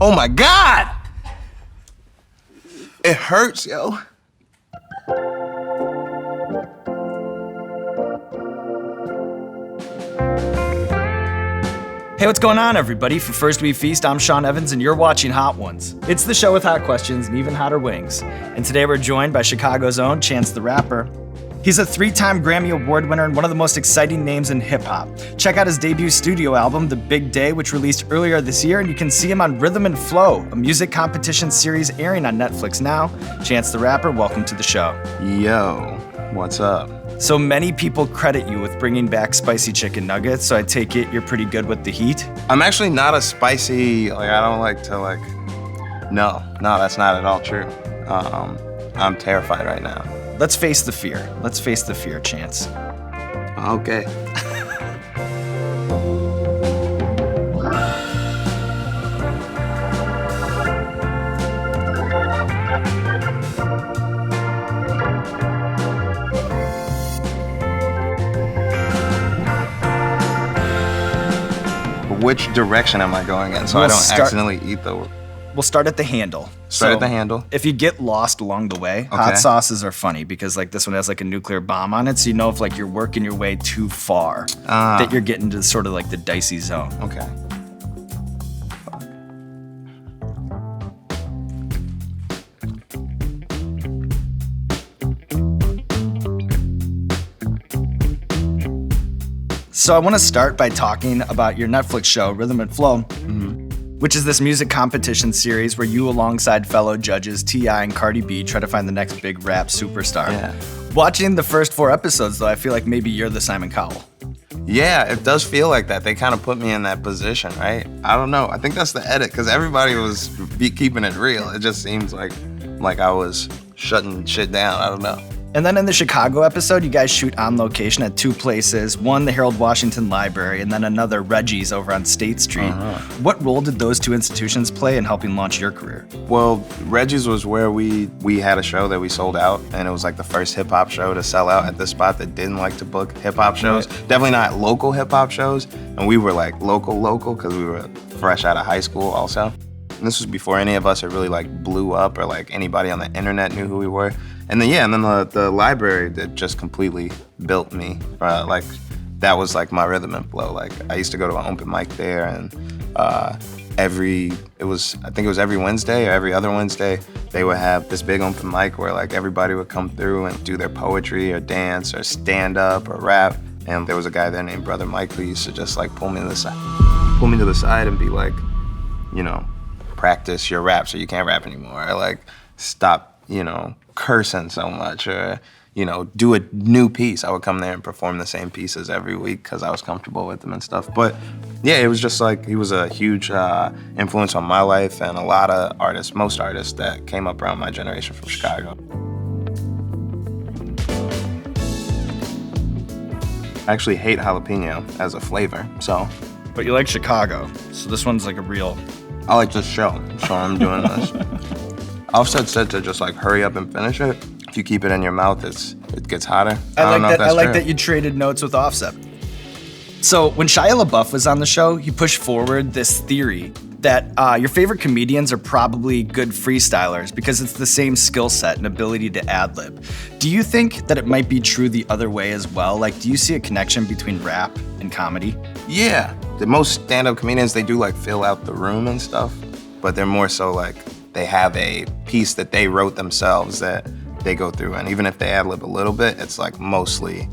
Oh my God! It hurts, yo. Hey, what's going on, everybody? For First We Feast, I'm Sean Evans, and you're watching Hot Ones. It's the show with hot questions and even hotter wings. And today we're joined by Chicago's own Chance the Rapper. He's a 3-time Grammy Award winner and one of the most exciting names in hip-hop. Check out his debut studio album, The Big Day, which released earlier this year, and you can see him on Rhythm and Flow, a music competition series airing on Netflix now. Chance the Rapper, welcome to the show. Yo, what's up? So many people credit you with bringing back spicy chicken nuggets, so I take it you're pretty good with the heat? I'm actually not a spicy, I don't like to no, that's not at all true. I'm terrified right now. Let's face the fear. Let's face the fear, Chance. Okay. Which direction am I going in so I don't accidentally eat the... We'll start at the handle. Start at the handle. If you get lost along the way, hot sauces are funny because this one has a nuclear bomb on it, so you know if you're working your way too far, that you're getting to sort of the dicey zone. Okay. So I want to start by talking about your Netflix show, Rhythm and Flow, which is this music competition series where you, alongside fellow judges T.I. and Cardi B, try to find the next big rap superstar. Yeah. Watching the first 4 episodes, though, I feel like maybe you're the Simon Cowell. Yeah, it does feel like that. They kind of put me in that position, right? I don't know. I think that's the edit, because everybody was keeping it real. It just seems like I was shutting shit down. I don't know. And then in the Chicago episode, you guys shoot on location at 2 places, one the Harold Washington Library and then another Reggie's over on State Street. What role did those 2 institutions play in helping launch your career? Well, Reggie's was where we had a show that we sold out, and it was the first hip-hop show to sell out at this spot that didn't like to book hip-hop shows. Right. Definitely not local hip-hop shows, and we were local because we were fresh out of high school also. And this was before any of us had really blew up or anybody on the internet knew who we were. And then the library that just completely built me. That was my Rhythm and Flow. I used to go to an open mic there, and I think it was every Wednesday or every other Wednesday, they would have this big open mic where everybody would come through and do their poetry or dance or stand up or rap. And there was a guy there named Brother Mike who used to just pull me to the side and be practice your rap so you can't rap anymore, or stop, cursing so much, or, do a new piece. I would come there and perform the same pieces every week because I was comfortable with them and stuff. But yeah, it was just he was a huge influence on my life and a lot of artists, most artists that came up around my generation from Chicago. I actually hate jalapeno as a flavor, so. But you like Chicago, so this one's a real... I like this show, so I'm doing this. Offset said to just hurry up and finish it. If you keep it in your mouth, it gets hotter. I like that you traded notes with Offset. So when Shia LaBeouf was on the show, he pushed forward this theory that your favorite comedians are probably good freestylers because it's the same skill set and ability to ad-lib. Do you think that it might be true the other way as well? Do you see a connection between rap and comedy? Yeah. The most stand-up comedians, they do fill out the room and stuff, but they're more so they have a piece that they wrote themselves that they go through, and even if they ad-lib a little bit, it's mostly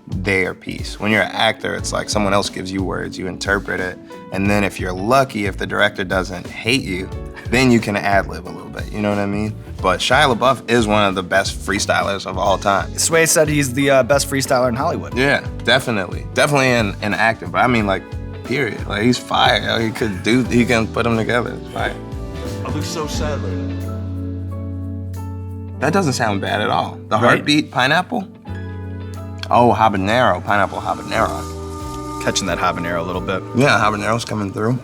their piece. When you're an actor, it's someone else gives you words, you interpret it, and then if you're lucky, if the director doesn't hate you, then you can ad-lib a little bit, you know what I mean? But Shia LaBeouf is one of the best freestylers of all time. Sway said he's the best freestyler in Hollywood. Yeah, definitely. Definitely in acting, but I mean period. He's fire. He can put them together. It's fire. I look so sad lately. That doesn't sound bad at all. The heartbeat pineapple? Oh, habanero, pineapple habanero. Catching that habanero a little bit. Yeah, habanero's coming through.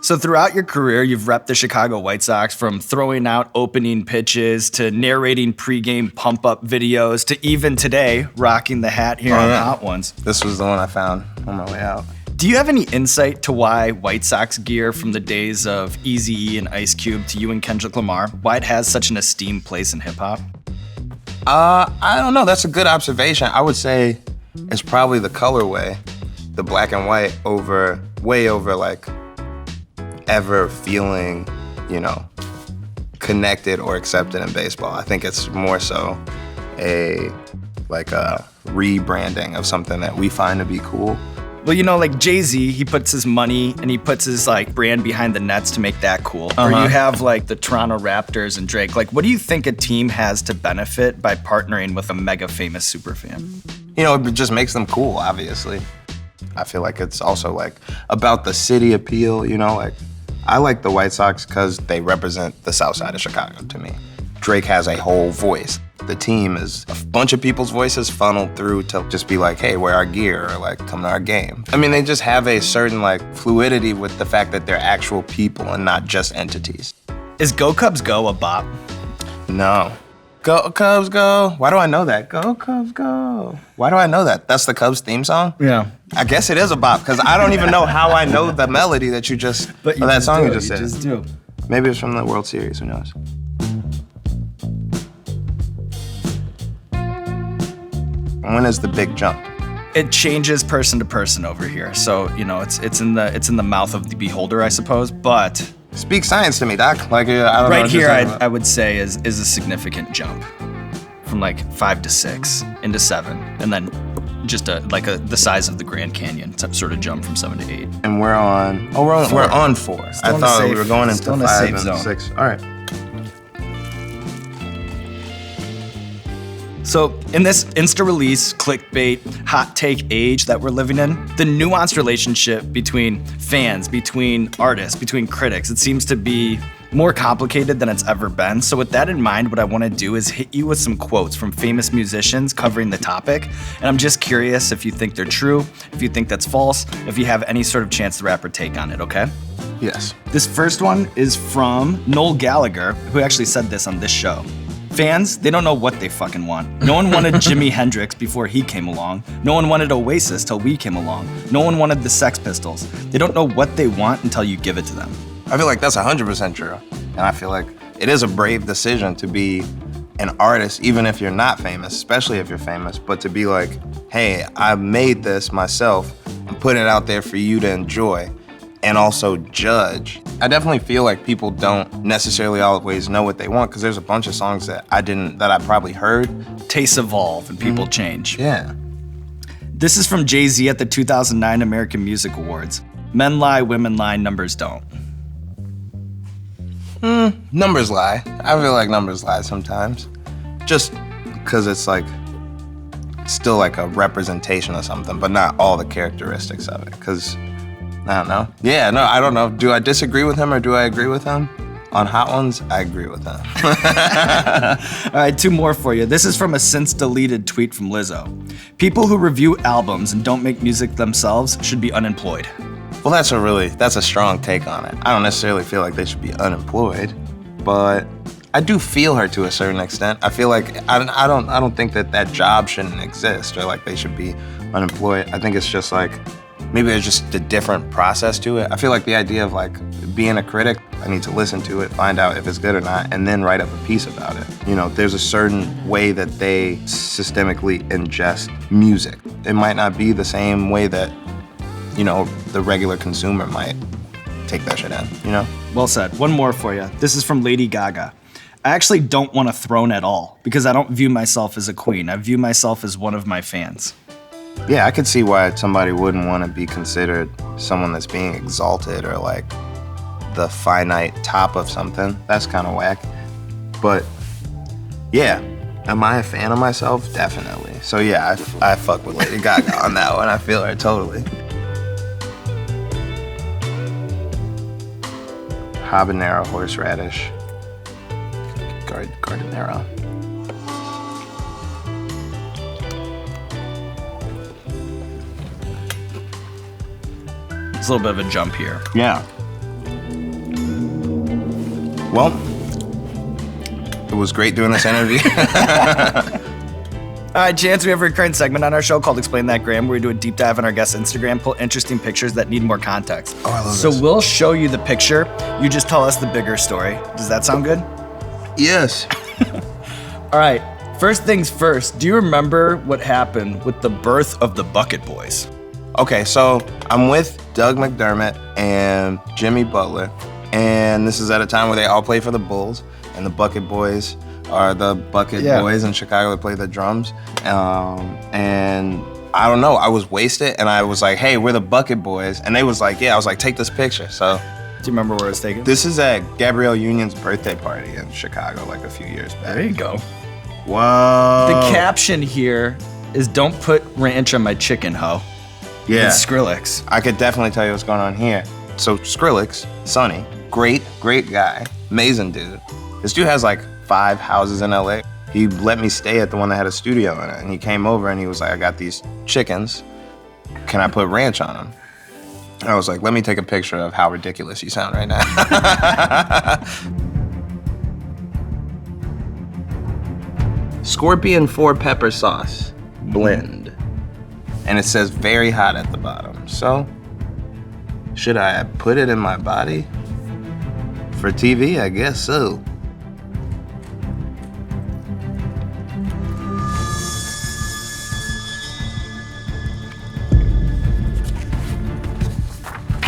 So throughout your career, you've repped the Chicago White Sox, from throwing out opening pitches to narrating pregame pump-up videos to even today rocking the hat here on Hot Ones. This was the one I found on my way out. Do you have any insight to why White Sox gear from the days of Eazy-E and Ice Cube to you and Kendrick Lamar, why it has such an esteemed place in hip hop? I don't know. That's a good observation. I would say it's probably the colorway, the black and white way over like ever feeling, connected or accepted in baseball. I think it's more so a rebranding of something that we find to be cool. Well, like Jay-Z, he puts his money and he puts his brand behind the nets to make that cool. Or you have the Toronto Raptors and Drake. What do you think a team has to benefit by partnering with a mega famous superfan? It just makes them cool, obviously. I feel like it's also about the city appeal, I like the White Sox because they represent the south side of Chicago to me. Drake has a whole voice. The team is a bunch of people's voices funneled through to just be hey, wear our gear, or come to our game. I mean, they just have a certain fluidity with the fact that they're actual people and not just entities. Is Go Cubs Go a bop? No. Go Cubs Go. Why do I know that? Go Cubs Go. Why do I know that? That's the Cubs theme song? Yeah. I guess it is a bop because I don't even know how I know the melody that you just, but you that just song do. you just said. You just do. Maybe it's from the World Series, who knows? When is the big jump? It changes person to person over here. So, it's in the mouth of the beholder, I suppose, but speak science to me, Doc. I don't know. Right here, I would say is a significant jump from 5 to 6 into 7, and then just the size of the Grand Canyon sort of jump from 7 to 8. And we're on 4. I thought we were going into 5 and zone. 6. All right. So in this insta-release, clickbait, hot take age that we're living in, the nuanced relationship between fans, between artists, between critics, it seems to be more complicated than it's ever been. So with that in mind, what I want to do is hit you with some quotes from famous musicians covering the topic. And I'm just curious if you think they're true, if you think that's false, if you have any sort of Chance the Rapper take on it, okay? Yes. This first one is from Noel Gallagher, who actually said this on this show. Fans, they don't know what they fucking want. No one wanted Jimi Hendrix before he came along. No one wanted Oasis till we came along. No one wanted the Sex Pistols. They don't know what they want until you give it to them. I feel like that's 100% true. And I feel like it is a brave decision to be an artist, even if you're not famous, especially if you're famous, but to be hey, I made this myself. I'm putting it out there for you to enjoy and also judge. I definitely feel like people don't necessarily always know what they want because there's a bunch of songs that I probably heard. Tastes evolve and people change. Yeah. This is from Jay-Z at the 2009 American Music Awards. Men lie, women lie, numbers don't. Numbers lie. I feel like numbers lie sometimes. Just because it's still a representation of something, but not all the characteristics of it. Because I don't know. Yeah, no, I don't know. Do I disagree with him or do I agree with him? On Hot Ones, I agree with him. All right, 2 more for you. This is from a since-deleted tweet from Lizzo. People who review albums and don't make music themselves should be unemployed. Well, that's a strong take on it. I don't necessarily feel like they should be unemployed, but I do feel her to a certain extent. I feel like I don't think that job shouldn't exist or they should be unemployed. I think it's just maybe there's just a different process to it. I feel like the idea of being a critic, I need to listen to it, find out if it's good or not, and then write up a piece about it. There's a certain way that they systemically ingest music. It might not be the same way that, the regular consumer might take that shit in, Well said. One more for you. This is from Lady Gaga. I actually don't want a throne at all because I don't view myself as a queen. I view myself as one of my fans. Yeah, I could see why somebody wouldn't want to be considered someone that's being exalted or the finite top of something. That's kind of whack. But yeah, am I a fan of myself? Definitely. So yeah, I fuck with Lady Gaga on that one. I feel her totally. Habanero, horseradish, gardenero. It's a little bit of a jump here. Yeah. Well, it was great doing this interview. All right, Chance, we have a recurring segment on our show called Explain That Gram, where we do a deep dive on our guest's Instagram, pull interesting pictures that need more context. Oh, I love so this. we'll show you the picture. You just tell us the bigger story. Does that sound good? Yes. All right, first things first. Do you remember what happened with the birth of the Bucket Boys? Okay, so I'm with Doug McDermott and Jimmy Butler, and this is at a time where they all play for the Bulls, and the Bucket Boys are the Bucket Boys in Chicago that play the drums. And I don't know, I was wasted, and I was like, hey, we're the Bucket Boys. And they was like, yeah, I was like, take this picture. So, Do you remember where it was taken? this is at Gabrielle Union's birthday party in Chicago like a few years back. There you go. Whoa. The caption here is don't put ranch on my chicken, ho. Yeah. It's Skrillex. I could definitely tell you what's going on here. So Skrillex, Sonny, great guy, amazing dude. This dude has like 5 houses in LA. He let me stay at the one that had a studio in it, and he came over and he was like, I got these chickens. Can I put ranch on them? I was like, let me take a picture of how ridiculous you sound right now. Scorpion 4 pepper sauce blend. And it says very hot at the bottom. So, should I put it in my body? For TV, I guess so.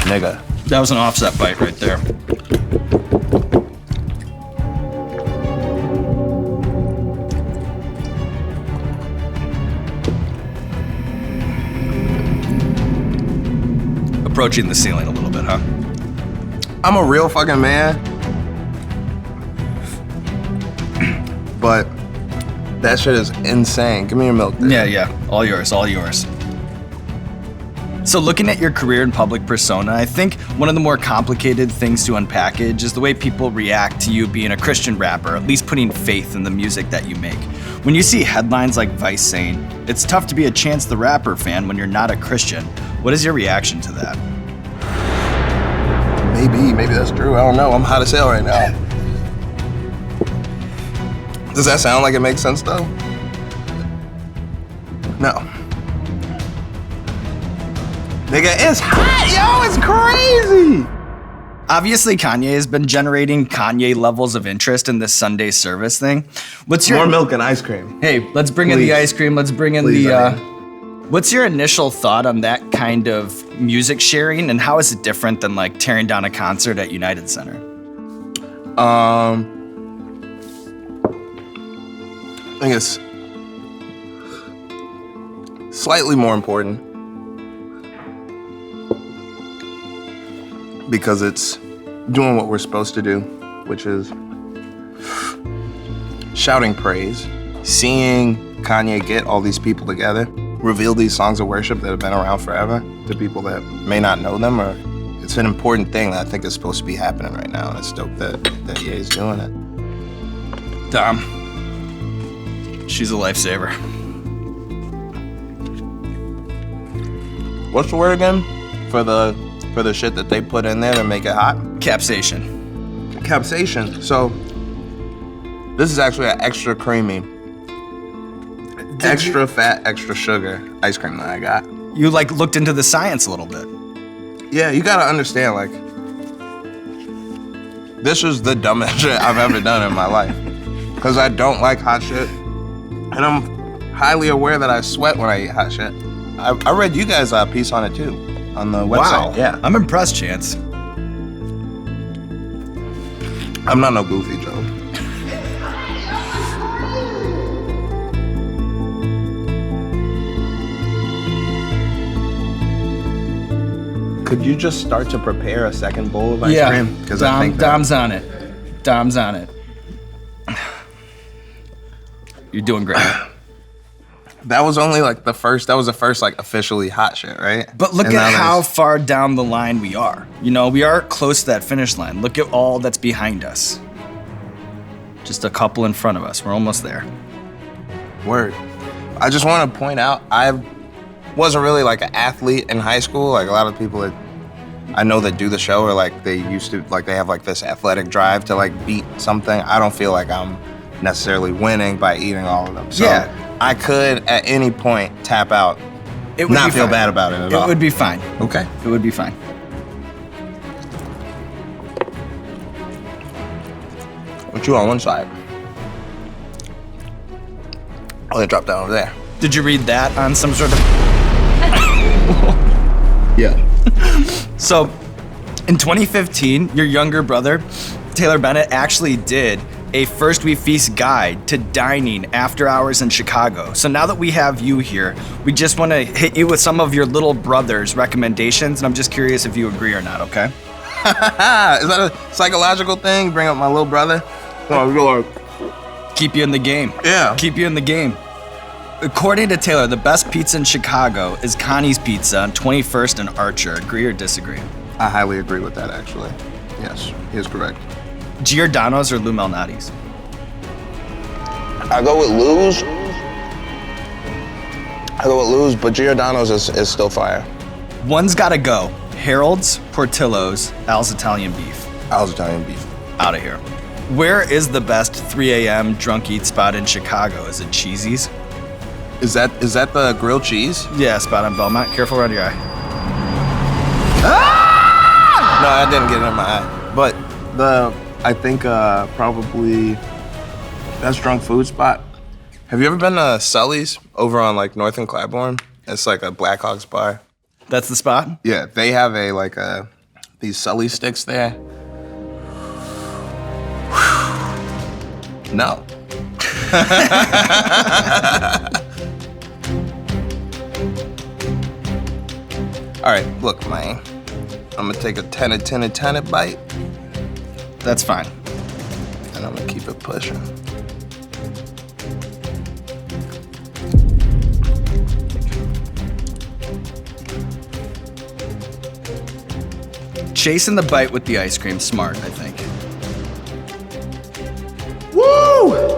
Nigga. That was an offset bite right there. Approaching the ceiling a little bit, huh? I'm a real fucking man. But that shit is insane. Give me your milk, dude. Yeah. All yours, all yours. So looking at your career and public persona, I think one of the more complicated things to unpackage is the way people react to you being a Christian rapper, at least putting faith in the music that you make. When you see headlines like Vice saying, it's tough to be a Chance the Rapper fan when you're not a Christian, what is your reaction to that? Maybe that's true. I don't know. I'm hot as hell right now. Does that sound like it makes sense though? No. Nigga, it's hot, yo, it's crazy. Obviously, Kanye has been generating Kanye levels of interest in this Sunday service thing. What's your More milk and ice cream. Hey, let's bring in the ice cream. Let's bring in Please, What's your initial thought on that kind of music sharing, and how is it different than like tearing down a concert at United Center? I think it's slightly more important because it's doing what we're supposed to do, which is shouting praise, seeing Kanye get all these people together, reveal these songs of worship that have been around forever to people that may not know them, or it's an important thing that I think is supposed to be happening right now, and it's dope that Ye's doing it. Dom, she's a lifesaver. What's the word again for the shit that they put in there to make it hot? Capsation. Capsation. So this is actually an extra creamy, extra fat, extra sugar ice cream that I got. You like looked into the science a little bit. Yeah, you gotta understand, like, this is the dumbest shit I've ever done in my life. Cause I don't like hot shit. And I'm highly aware that I sweat when I eat hot shit. I read you guys' piece on it too, on the website. Wow. Yeah. I'm impressed, Chance. I'm not no goofy, Joe. Could you just start to prepare a second bowl of ice cream? Because I think Dom's on it. Dom's on it. You're doing great. that was only like the first like officially hot shit, right? But look And at now how there's- far down the line we are. You know, we are close to that finish line. Look at all that's behind us. Just a couple in front of us. We're almost there. Word. I just want to point out, I wasn't really like an athlete in high school. Like a lot of people that I know that do the show are like, they used to, like they have like this athletic drive to like beat something. I don't feel like I'm necessarily winning by eating all of them. So Yeah. I could at any point tap out, It would not be feel fine. bad about it at all. It would be fine. Okay. It would be fine. Put you on one side. I'm gonna drop down over there. Did you read that on some sort of... Yeah. So, in 2015, your younger brother, Taylor Bennett, actually did a First We Feast guide to dining after hours in Chicago. So now that we have you here, we just want to hit you with some of your little brother's recommendations, and I'm just curious if you agree or not, okay? Is that a psychological thing? Bring up my little brother? Oh, Lord. Keep you in the game. Yeah. Keep you in the game. According to Taylor, the best pizza in Chicago is Connie's Pizza on 21st and Archer. Agree or disagree? I highly agree with that, actually. Yes, he is correct. Giordano's or Lou Malnati's? I go with Lou's. But Giordano's is still fire. One's gotta go. Harold's, Portillo's, Al's Italian Beef. Al's Italian Beef. Out of here. Where is the best 3 a.m. drunk eat spot in Chicago? Is it Cheesy's? Is that the grilled cheese? Yeah, spot on Belmont. Careful around your eye. Ah! No, I didn't get it in my eye. But I think probably best drunk food spot. Have you ever been to Sully's over on like North and Claiborne? It's like a Blackhawks bar. That's the spot? Yeah, they have these Sully sticks there. No. All right, look, man. I'm gonna take a tenant bite, That's fine. and I'm gonna keep it pushing. Chasing the bite with the ice cream, smart, I think. Woo!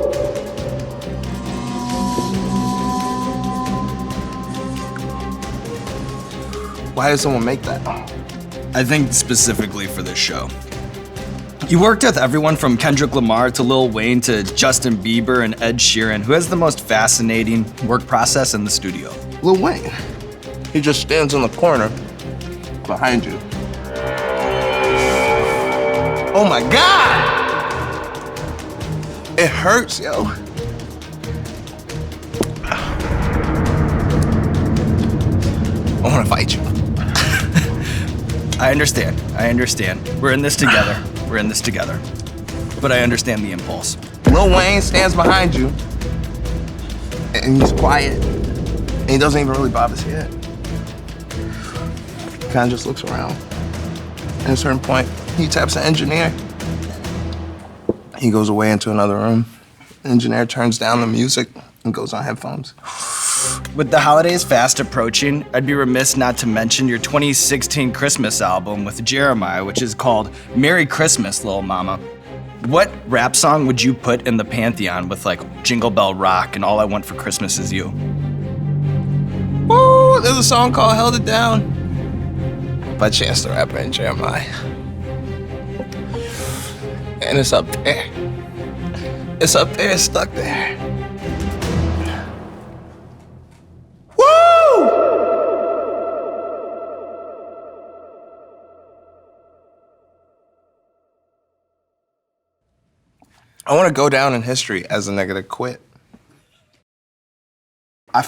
Why did someone make that? I think specifically for this show. You worked with everyone from Kendrick Lamar to Lil Wayne to Justin Bieber and Ed Sheeran. Who has the most fascinating work process in the studio? Lil Wayne. He just stands in the corner behind you. Oh my God! It hurts, yo. I wanna fight you. I understand. We're in this together. But I understand the impulse. Lil Wayne stands behind you, and he's quiet, and he doesn't even really bob his head. He kind of just looks around. At a certain point, he taps an engineer. He goes away into another room. The engineer turns down the music and goes on headphones. With the holidays fast approaching, I'd be remiss not to mention your 2016 Christmas album with Jeremiah, which is called Merry Christmas, Lil Mama. What rap song would you put in the pantheon with like Jingle Bell Rock and All I Want for Christmas Is You? Woo! There's a song called Held It Down by Chance the Rapper and Jeremiah. And it's up there. It's up there, it's stuck there. Woo! I want to go down in history as a nigga that quit. I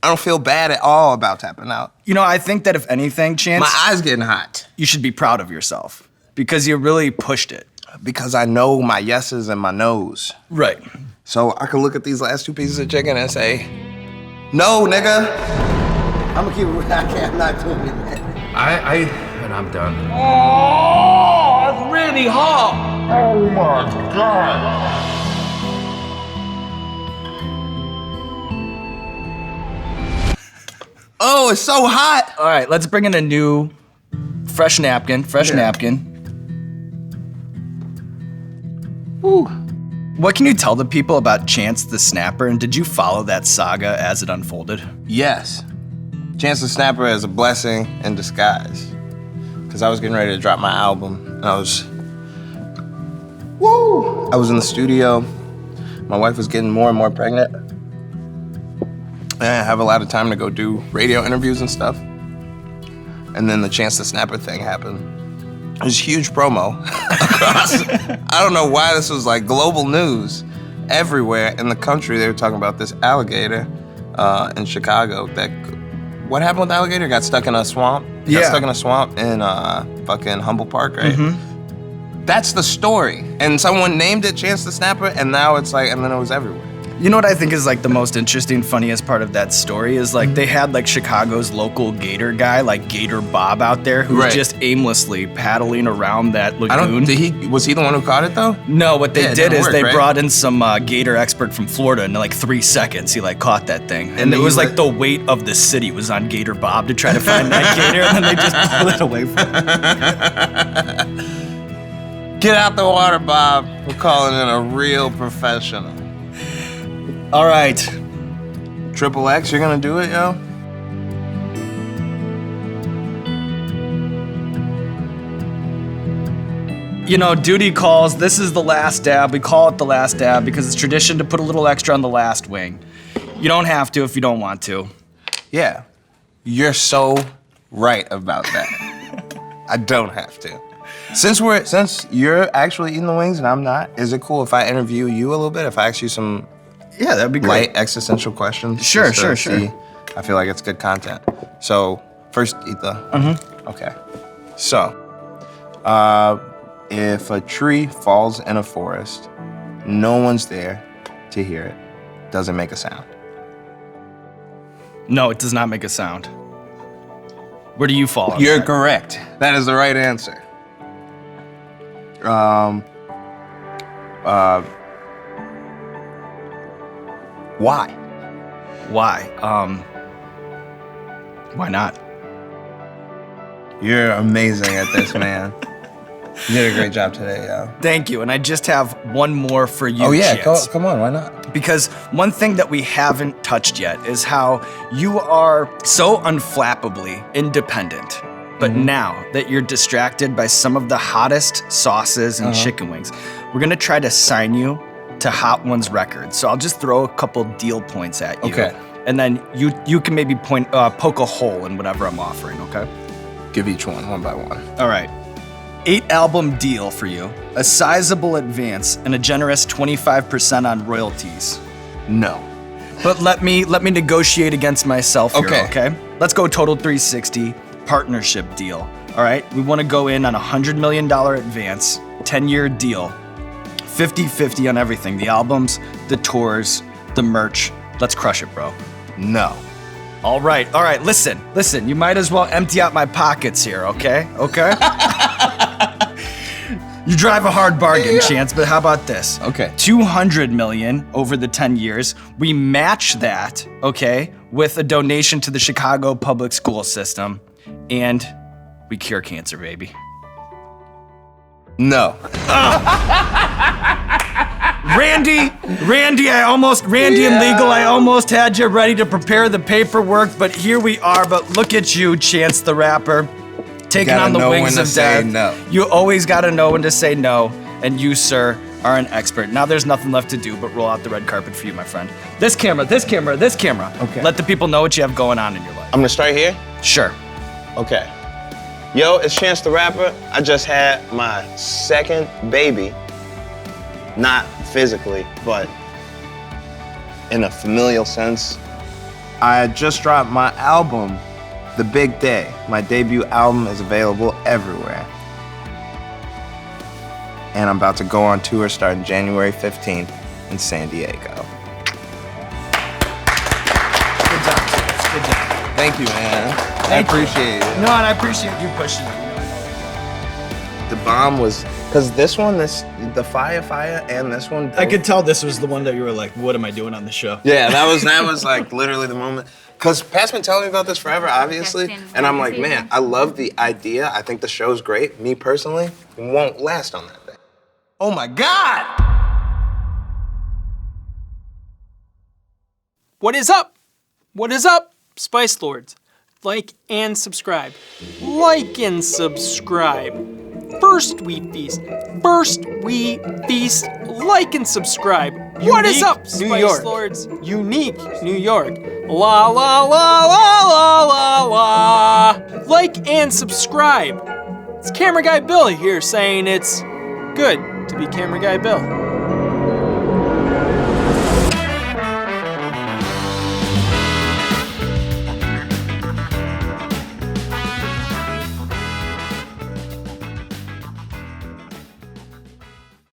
don't feel bad at all about tapping out. You know, I think that if anything, Chance, My eyes getting hot you should be proud of yourself because you really pushed it. because I know my yeses and my nos. Right. So I can look at these last two pieces of chicken and say, no, nigga. I'm gonna keep it. I'm not doing it, man. And I'm done. Oh, it's really hot. Oh my God. Oh, it's so hot. All right, let's bring in a new fresh napkin. Woo. What can you tell the people about Chance the Snapper, and did you follow that saga as it unfolded? Yes. Chance the Snapper is a blessing in disguise. Because I was getting ready to drop my album, and I was in the studio. my wife was getting more and more pregnant. And I have a lot of time to go do radio interviews and stuff. And then the Chance the Snapper thing happened. It was huge promo across. I don't know why this was like global news. Everywhere in the country, they were talking about this alligator in Chicago. What happened with the alligator? Got stuck in a swamp? Yeah. Got stuck in a swamp in fucking Humboldt Park, right? Mm-hmm. That's the story. And someone named it Chance the Snapper, and now it's like, and then it was everywhere. You know what I think is like the most interesting, funniest part of that story is like they had like Chicago's local gator guy, like Gator Bob out there, who was just aimlessly paddling around that lagoon. Was he the one who caught it though? No, what they did is they brought in some gator expert from Florida, and in like 3 seconds he like caught that thing. And it was like the weight of the city was on Gator Bob to try to find that gator, and then they just pulled it away from him. Get out the water, Bob. We're calling in a real professional. All right. Triple X, you're gonna do it, yo? You know, duty calls. This is the last dab. We call it the last dab because it's tradition to put a little extra on the last wing. You don't have to if you don't want to. Yeah. You're so right about that. I don't have to. Since you're actually eating the wings and I'm not, is it cool if I interview you a little bit? If I ask you some that'd be great. Light existential questions? Sure. See, I feel like it's good content. So first eat the. Mm-hmm. Okay. So, if a tree falls in a forest, no one's there to hear it, does it make a sound? No, it does not make a sound. Where do you fall on You're that? correct. That is the right answer. Why? Why? Why not? You're amazing at this, man. You did a great job today, yo. Thank you, and I just have one more for you, Oh yeah, Chance. come on, why not? Because one thing that we haven't touched yet is how you are so unflappably independent. But now that you're distracted by some of the hottest sauces and chicken wings, we're gonna try to sign you to Hot Ones Records. So I'll just throw a couple deal points at you. Okay. And then you can maybe poke a hole in whatever I'm offering, okay? Give each one by one. All right. 8-album deal for you, a sizable advance, and a generous 25% on royalties. No. But let me negotiate against myself here, Okay. okay? Let's go total 360 partnership deal. All right, we want to go in on a $100 million advance, 10-year deal, 50-50 on everything, the albums, the tours, the merch. Let's crush it, bro. No. All right, listen, you might as well empty out my pockets here, okay? You drive a hard bargain, Chance, but how about this? Okay. $200 million over the 10 years. We match that, okay, with a donation to the Chicago public school system, and we cure cancer, baby. No. Randy and Legal, I almost had you ready to prepare the paperwork, but here we are. But look at you, Chance the Rapper, taking on the wings of death. No. You always gotta know when to say no, and you, sir, are an expert. Now there's nothing left to do but roll out the red carpet for you, my friend. This camera. Okay. Let the people know what you have going on in your life. I'm gonna start here? Sure. Okay. Yo, it's Chance the Rapper. I just had my second baby. Not physically, but in a familial sense. I just dropped my album, The Big Day. My debut album is available everywhere. And I'm about to go on tour starting January 15th in San Diego. Good job. Thank you, man. I appreciate it. No, and I appreciate you pushing it. The bomb was, because the fire, and this one. I could tell this was the one that you were like, what am I doing on the show? Yeah, that was like literally the moment. Because Pat's been telling me about this forever, obviously. And I'm like, man, I love the idea. I think the show's great. Me personally, won't last on that thing. Oh my God! What is up? What is up, Spice Lords? Like and subscribe. Like and subscribe. First we feast. Like and subscribe. What is up, New Spice York. Lords? Unique New York. La la la la la la la. Like and subscribe. It's Camera Guy Bill here saying it's good to be Camera Guy Bill.